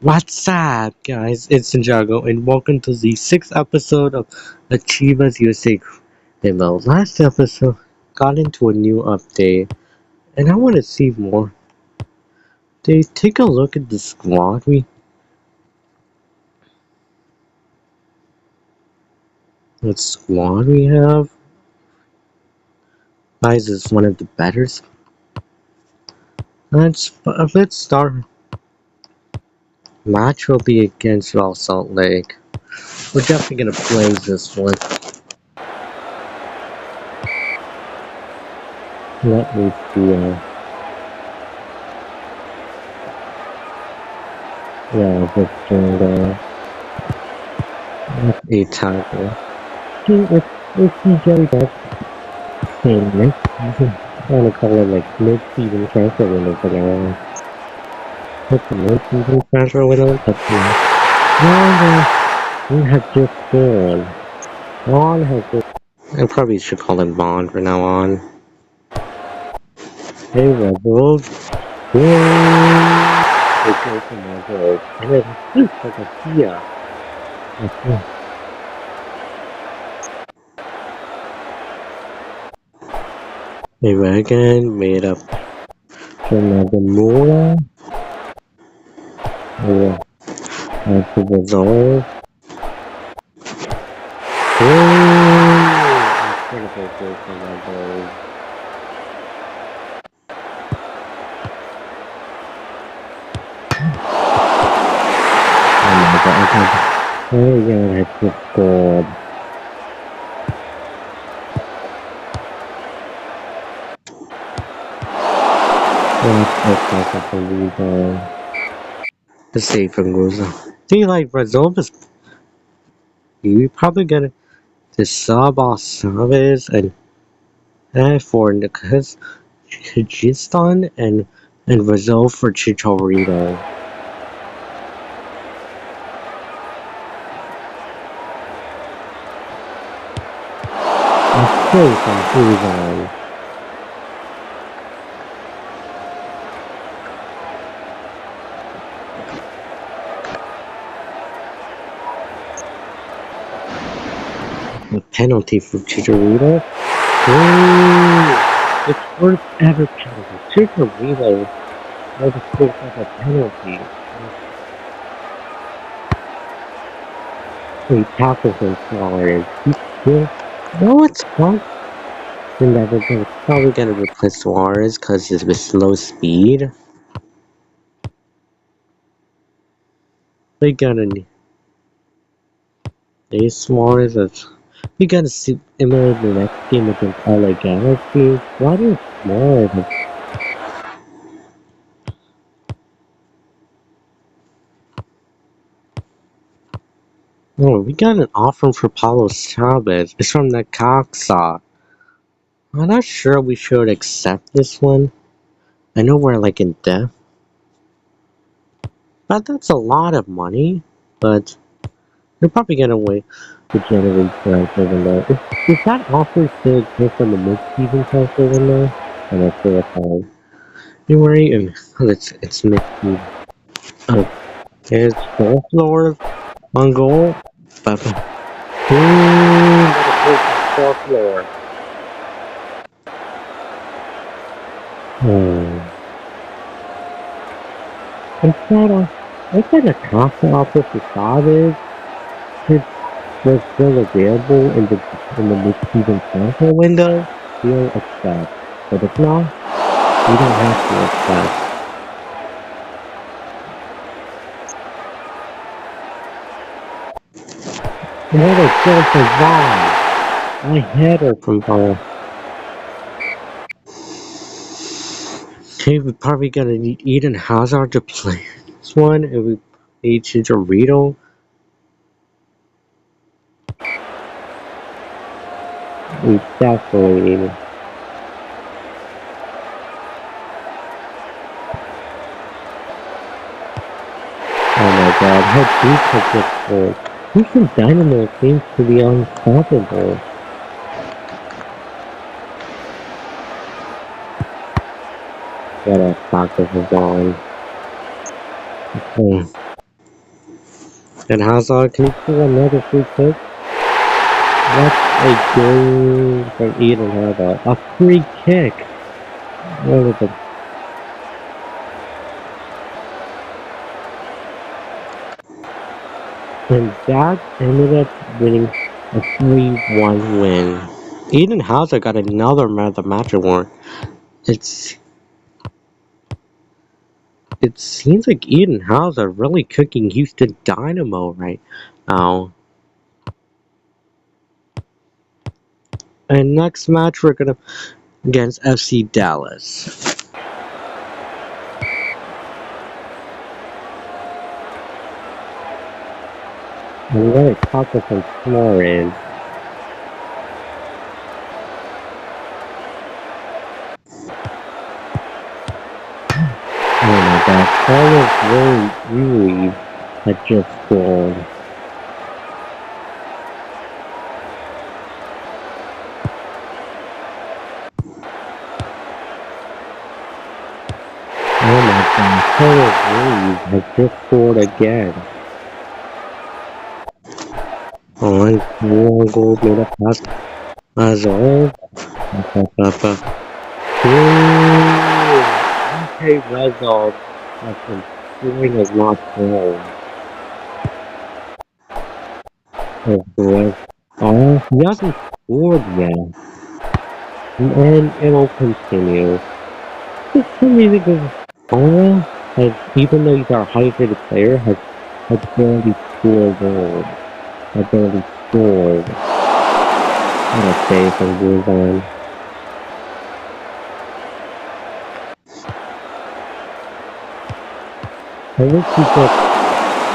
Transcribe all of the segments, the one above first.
What's up, guys? It's Santiago, and welcome to the sixth episode of the Chivas USA. In the last episode, got into a new update, and I want to see more. They take a look at the squad we have. Guys, is one of the better. Let's start. Match will be against Real Salt Lake. We're definitely gonna play this one. Let me see. Yeah, just doing a tackle. It's usually that same next season. I want to call it like mid-season transfer window for now. It's a mid-season transfer window, but we have just gone. Bond has just. I probably should call him Bond from now on. Hey, Rebels. Yay! It's open my door. And it's like a Kia. A wagon made up from the Mura. Yeah, to the Zoro. Incredible goal from that goal. Oh my god, oh yeah, that's just scored. That's like a rebound. The save from Goza. I think like Brazil is we probably gonna the sub off Chavez and for Nicolas Kyrgyzstan and Brazil for Chicharito. Let's play some Goza. A penalty for Chicharito. It's first ever penalty. Chicharito was supposed to have a penalty. He tackles him forward. He's still. No, it's fine. They're probably gonna replace Suarez because he's with slow speed. They gotta need Suarez. We gotta see him in the next game against LA Galaxy. Why do Suarez? Oh, we got an offer for Paulo Chavez. It's from the Coxa. I'm not sure we should accept this one. I know we're like in debt, but that's a lot of money. But we're probably gonna wait to generate transfer window. Is that offer still exist on the mid-season transfer window? I'm not sure if February and it's mid-season. It's four floors on goal. But fourth floor. Is that a cost offer for Chavez? Was still available in the mid-season transfer window, we'll accept. But if not, we don't have to accept. What a goal for Vaughn! I header from Vaughn. Okay, we probably gotta need Eden Hazard to play this one, and we need Chicharito. We definitely need. Oh my god, how deep has this scored? Houston Dynamo seems to be unstoppable. What a soccer is on. Okay. And Hazard, can he pull another free kick? What a goal from Eden Hazard. A free kick! What was it? And that ended up winning a 3-1 win. Eden Hazard got another man of the match award. It's It seems like Eden Hazard really cooking Houston Dynamo right now. And next match we're gonna against FC Dallas. I'm gonna talk with some Florence. Oh my god, Carlos really had just scored. Oh my god, Carlos Ruiz has just scored again. On one goal made a pass as all. Okay, result has been scoring a lot more. Oh boy. Oh, he hasn't scored yet. And it'll continue. For some reason, because Aura has, even though he's our highest rated player, has barely scored goals. Has barely scored. What a save from Guzan. I wish he could.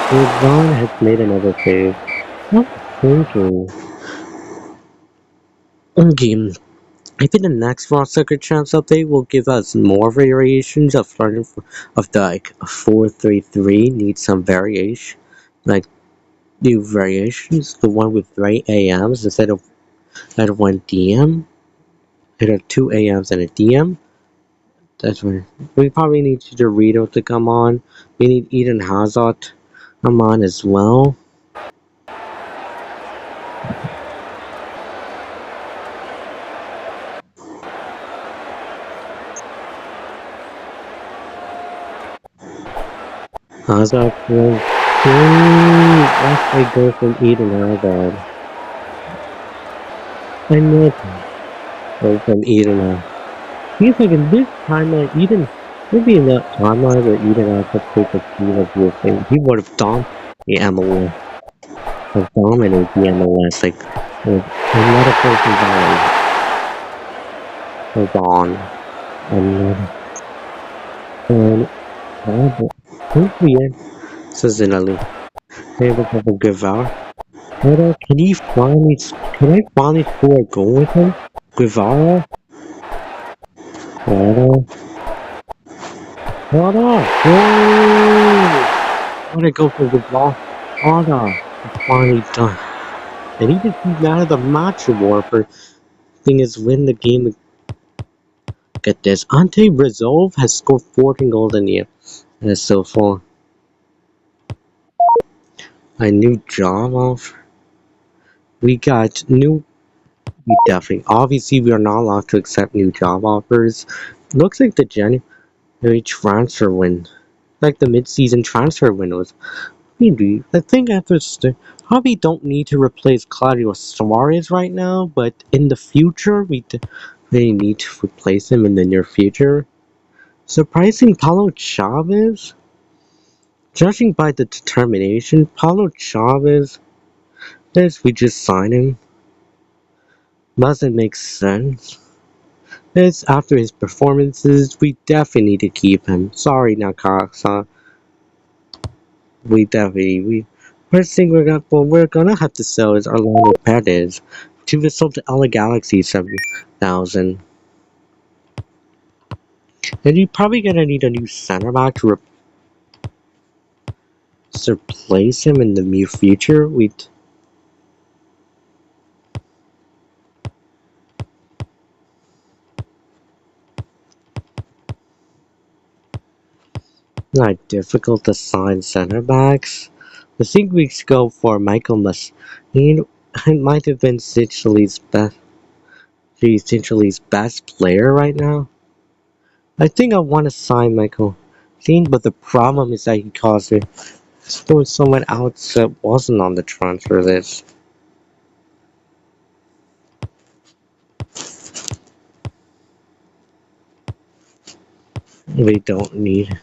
Guzan has made another save. Not thinking. Okay, I think the next Raw Secret Chance update will give us more variations of starting of the like 4-3-3 needs some variation, like new variations. The one with 3 AMs instead of 1 DM, instead of 2 AMs and a DM. That's when we probably need Dorito to come on. We need Eden Hazard to come on as well. Hazard was that's a goal from Eden Hazard. I know goal from Eden Hazard. Seems like in this timeline, Eden, maybe in that timeline where Eden had to take a Chivas real thing, he would have MLS, have dominated the MLS, like, with another person was on, and, hopefully, says in Ali, able to have a good hour. Can I finally score a goal with him? Guevara? Guevara! What a go for Guevara! It's finally done. And he just beat out of the match award for thing is win the game. Get this. Ante Rizov has scored 14 goals in the year. And so far. A new job offer. We got new we definitely obviously we are not allowed to accept new job offers. Looks like the January transfer win. Like the mid-season transfer windows. Maybe I think after probably don't need to replace Claudio Suarez right now, but in the future we need to replace him in the near future. Surprising Paulo Chavez? Judging by the determination, Paulo Chavez, as we just signed him, doesn't make sense. As after his performances, we definitely need to keep him. Sorry, Nakasa. We first thing we're gonna have to sell is Orlando Perez. Chivas sold to LA Galaxy 70,000. And you're probably gonna need a new center back to replace him in the near future. We not difficult to sign center backs. I think we should go for Michael Machine. It might have been Cincinnati's best player right now. I think I want to sign Michael Machine, but the problem is that he caused it. There was someone else that wasn't on the transfer list. We don't need.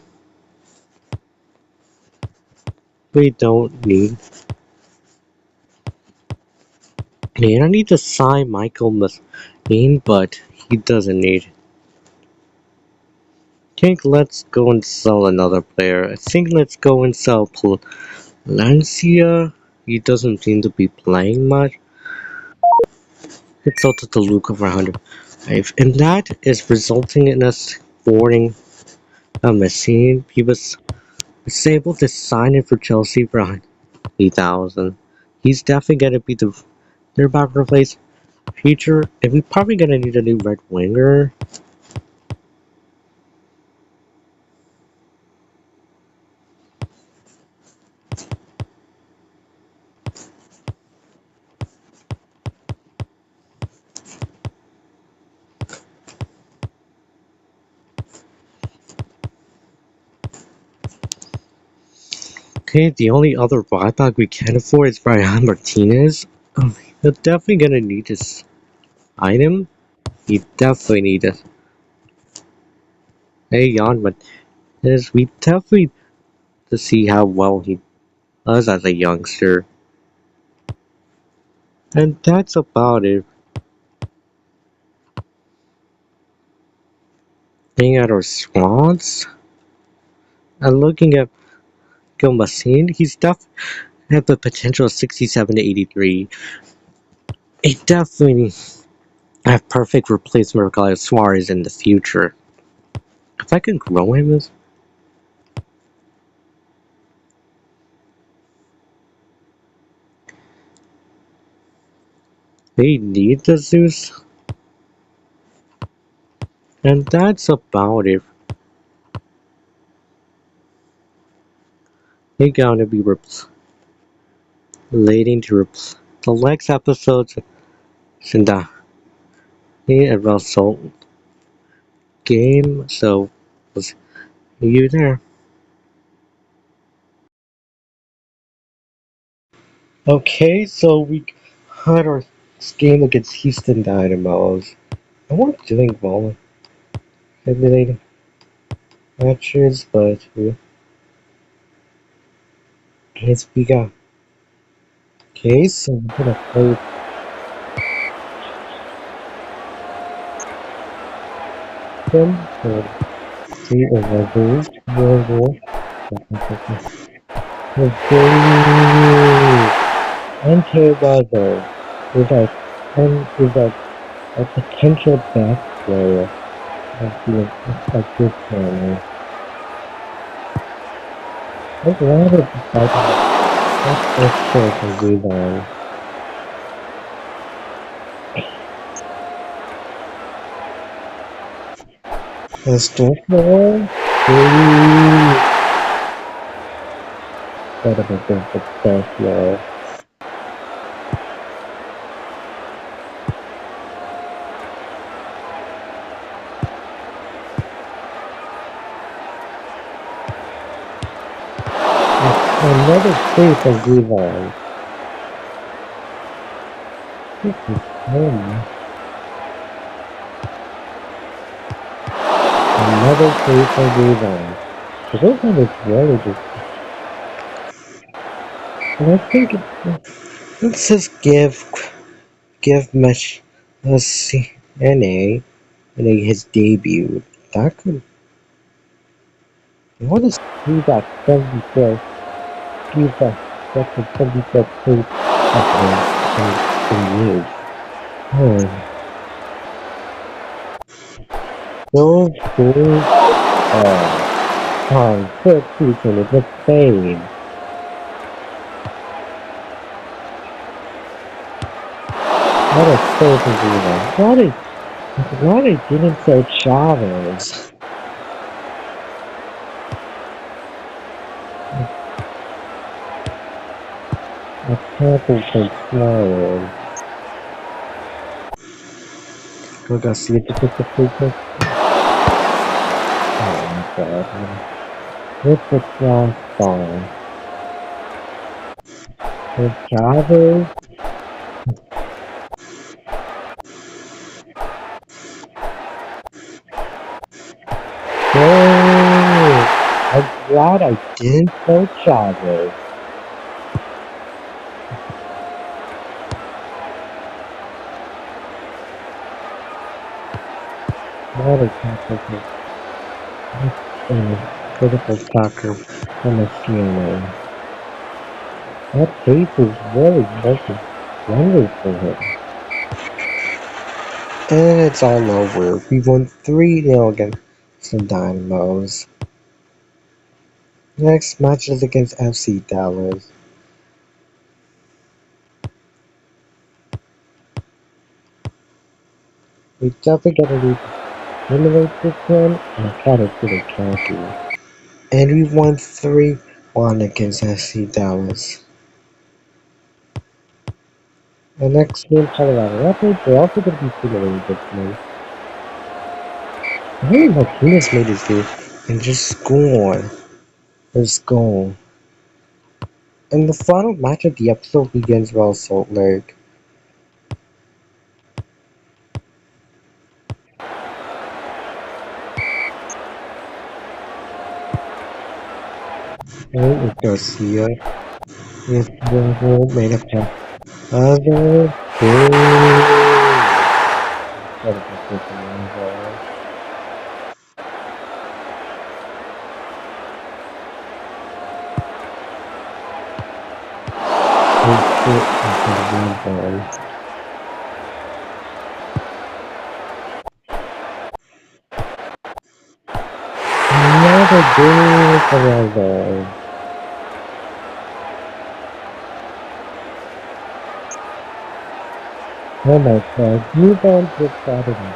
We don't need. Man, I need to sign Michael Machine, but he doesn't need. I think let's go and sell another player. I think let's go and sell Palencia. He doesn't seem to be playing much. It's also to Luca for 105. And that is resulting in us boarding a machine. He was able to sign it for Chelsea for 80,000. He's definitely gonna be they're about to replace future, and we're probably gonna need a new red winger. Okay, the only other buyback we can afford is Brian Martinez. We're definitely gonna need this item. We definitely need it. Hey, Jan, but we definitely to see how well he does as a youngster. And that's about it. Looking at our squads and looking at Gilmasin, he's definitely have the potential of 67 to 83. He definitely have perfect replacement for Suarez in the future. If I can grow him as they need the Zeus. And that's about it. They're gonna be relating to the next episodes in the Russell game. So, we'll see you there. Okay, so we had our game against Houston Dynamos. I weren't doing well in simulating matches, but we got. Okay, so I'm gonna play them. So, see if I lose. Goal. Okay. Enter Buzzer is a potential back player of this family. I'm glad it's sure to rebound. The store floor? Better be good for the floor. Another case of rebound. This is home. Another case of rebound. So this one is really just. And I think let's just give Mesh NA his debut. That could. I want to see that 74. See that the 74 plate can use. Oh. So cool. Third season is the same. What a so why they didn't say Chavez? A tackle from Suarez. We gotta see if it gets the free kick. Oh my god. With the crossbar. With Chavez. Oh! I'm glad I didn't throw Chavez. What a tackle critical tackle from the CNA. That pace is really working wonders for him. And it's all over. We won 3-0 against the Dynamos. Next match is against FC Dallas. We definitely gotta eliminate this one and try to get a trophy. And we won 3-1 against FC Dallas. The next game, Colorado Rapids, they're also going to be simulating this game. Henry Martinez made his game and just scored his goal. And the final match of the episode begins Real Salt Lake. And with Garcia, with the goal made a pass. Other goal. Another goal for Ronaldo. Oh my god, move on to Saturday.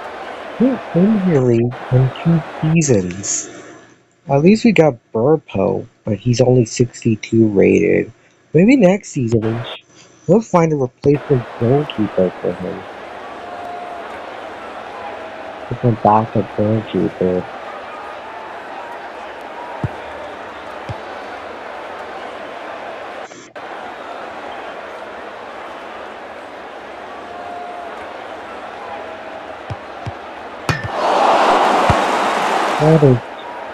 Two Premier League in 2 seasons. At least we got Burpo, but he's only 62 rated. Maybe next season we'll find a replacement goalkeeper for him. Different backup goalkeeper. That is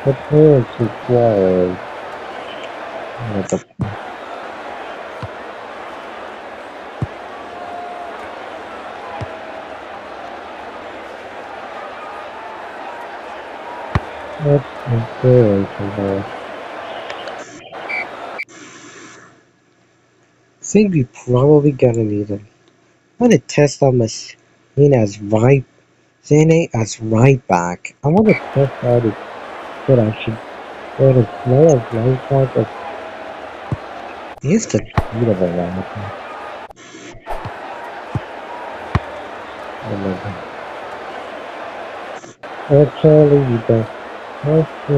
the parents required. What the That's inspirational. Think we probably gonna need him. I want to test on Machine as right, Zane as right back. I want to test out his what I should, what his play as right back. Or, he's the speed of a right back. Oh my god. Actually, you don't have to.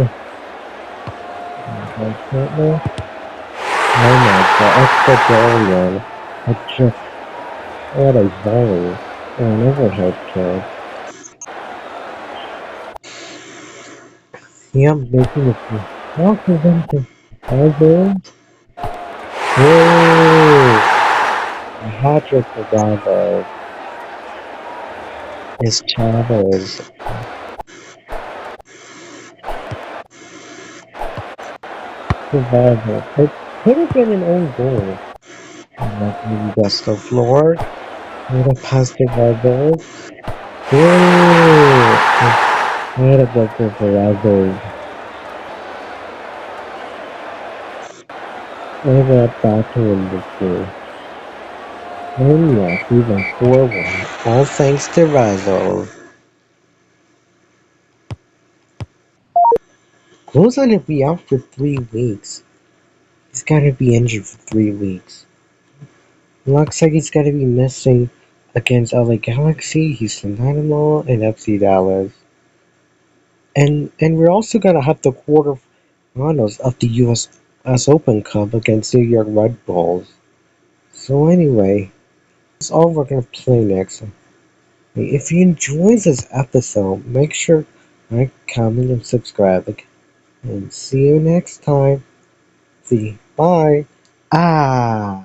Oh my god, Ecuadorian. I just, what a volley. An overhead kick. Yeah, I'm making it. How prevented? Over. Whoa! A hat trick for Bravo. Is Chavez. Survival. It could have been an own goal. Maybe that's the floor. Made a pass to Bravo. Whoa! Made a go for Bravo. Over at back to win this game. And yes, even 4-1. All thanks to Rizzo. Goes on to be out for 3 weeks. He's gotta be injured for 3 weeks. Looks like he's gotta be missing against LA Galaxy, Houston Dynamo, and FC Dallas. And we're also gonna have the quarterfinals of the US Open Cup against New York Red Bulls. So anyway, that's all we're gonna play next. If you enjoyed this episode, make sure like, comment, and subscribe. And see you next time. See, bye. Ah.